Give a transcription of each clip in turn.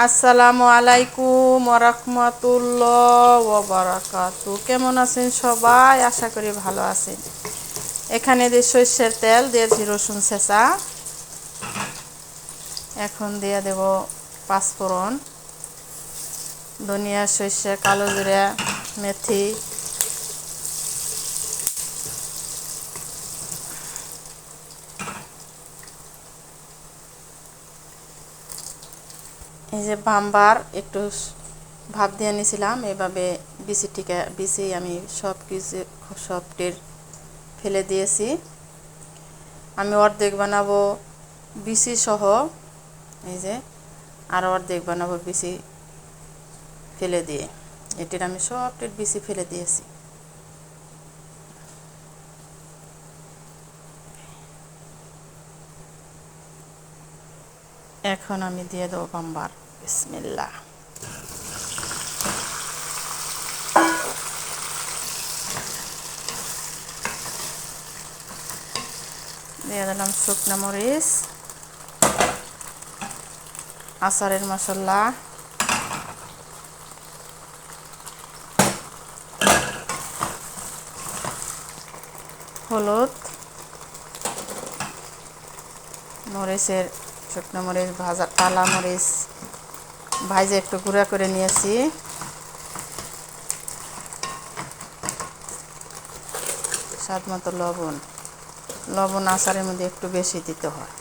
আসসালামু আলাইকুম ওয়া রাহমাতুল্লাহ ওয়া বারাকাতু। কেমন আছেন সবাই? আশা করি ভালো আছেন। এখানে দিয়ে সরষের তেল দিয়েছি, রসুন ছেঁচা। এখন দিয়ে দেব পাঁচফোড়ন, ধনিয়া, সরষে, কালো জিরা, মেথি। এই যে বাম্বার একটু ভাপ দিয়ে নিয়েছিলাম, এভাবে বিচি আমি সব কিছু সবটির ফেলে দিয়েছি। আমি অর্ধেক বানাবো বিচি সহ, এই যে, আর অর্ধেক বানাবো বিচি ফেলে দিয়ে। এটির আমি সবটির বিচি ফেলে দিয়েছি। এখন আমি দিয়ে দেবো বাম্বার। বিসমিল্লাহ। দিয়ে দিলাম শুকনো মরিচ, আচারের মশলা, হলুদ, মরিচের শুকনো মরিচ ভাজা, টালা মরিচ ভাজে একটু গুঁড়া করে নিয়েছি। স্বাদ মতো লবণ। লবণ আচারের মধ্যে একটু বেশি দিতে হয়।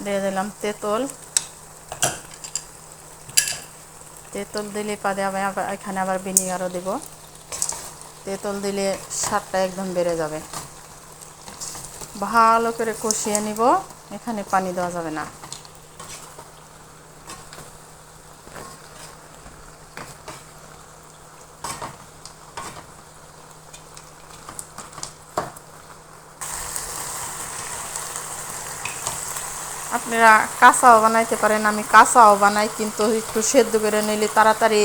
দিয়ে দিলাম তেঁতুল। তেঁতুল দিলে পাদে আবার এখানে আবার ভিনিগারও দেব। তেঁতুল দিলে স্বাদটা একদম বেড়ে যাবে। ভালো করে কষিয়ে নিব, এখানে পানি দেওয়া যাবে না। আপনারা কাঁচাও বানাইতে পারেন, আমি কাঁচাও বানাই, কিন্তু একটু সেদ্ধ করে নিলে তাড়াতাড়ি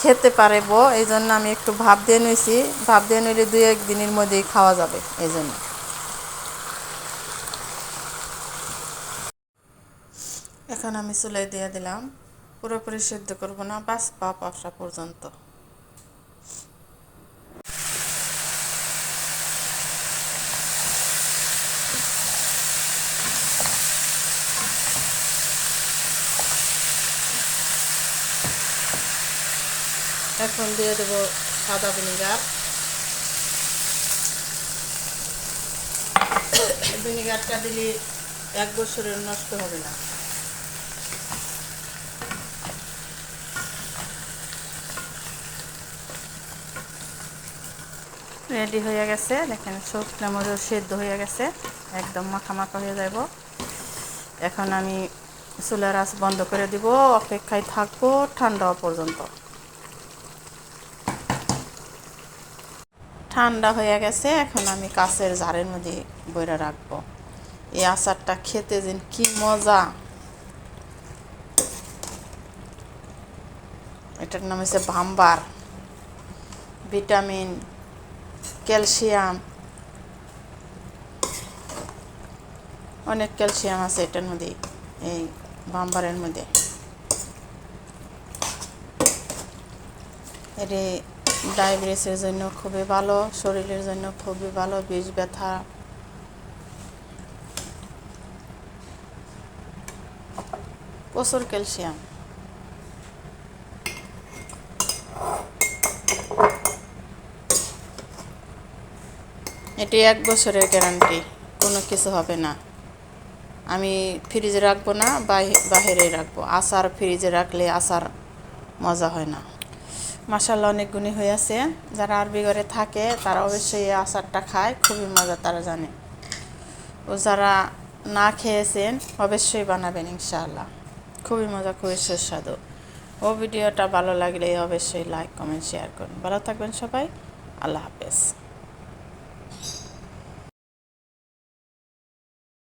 খেতে পারবো, এই জন্য আমি একটু ভাপ দিয়ে নিয়েছি। ভাপ দিয়ে নিলে 2-1 দিনের মধ্যেই খাওয়া যাবে, এই জন্য। এখন আমি চুলায় দিয়ে দিলাম। পুরোপুরি সেদ্ধ করব না, বাস ভাপ আসা পর্যন্ত। এখন দিয়ে দেবো সাদা ভিনেগার। ভিনেগারটা দিলে 1 বছরের নষ্ট হবে না। রেডি হয়ে গেছে, দেখেন শুকনো মরিচ সেদ্ধ হয়ে গেছে, একদম মাখা মাখা হয়ে যাব। এখন আমি চুলার আঁচ বন্ধ করে দিব, অপেক্ষায় থাকবো ঠান্ডা হওয়া পর্যন্ত। ঠান্ডা হয়ে গেছে, এখন আমি কাঁচের জারের মধ্যে বইরা রাখবো। এই আচারটা খেতে যেন কি মজা। এটার নাম হচ্ছে বাম্বার। ভিটামিন, ক্যালসিয়াম, অনেক ক্যালসিয়াম আছে এটার মধ্যে, এই বাম্বারের মধ্যে। এটি ডায়াবেটিসের জন্য খুবই ভালো, শরীরের জন্য খুবই ভালো, বিষ ব্যথা। প্রচুর ক্যালসিয়াম। এটি 1 বছরের গ্যারান্টি, কোনো কিছু হবে না। আমি ফ্রিজে রাখবো না, বাহিরে রাখবো। আচার ফ্রিজে রাখলে আচার মজা হয় না। মাশাআল্লাহ, অনেক গুণী হয়ে আছে। যারা আরবি ঘরে থাকে তারা অবশ্যই এই আচারটা খায়, খুবই মজা, তারা জানে। ও যারা না খেয়েছেন অবশ্যই বানাবেন ইনশাআল্লাহ। খুবই মজা, খুবই সুস্বাদু। ও ভিডিওটা ভালো লাগলে অবশ্যই লাইক, কমেন্ট, শেয়ার করুন। ভালো থাকবেন সবাই। আল্লাহ হাফেজ।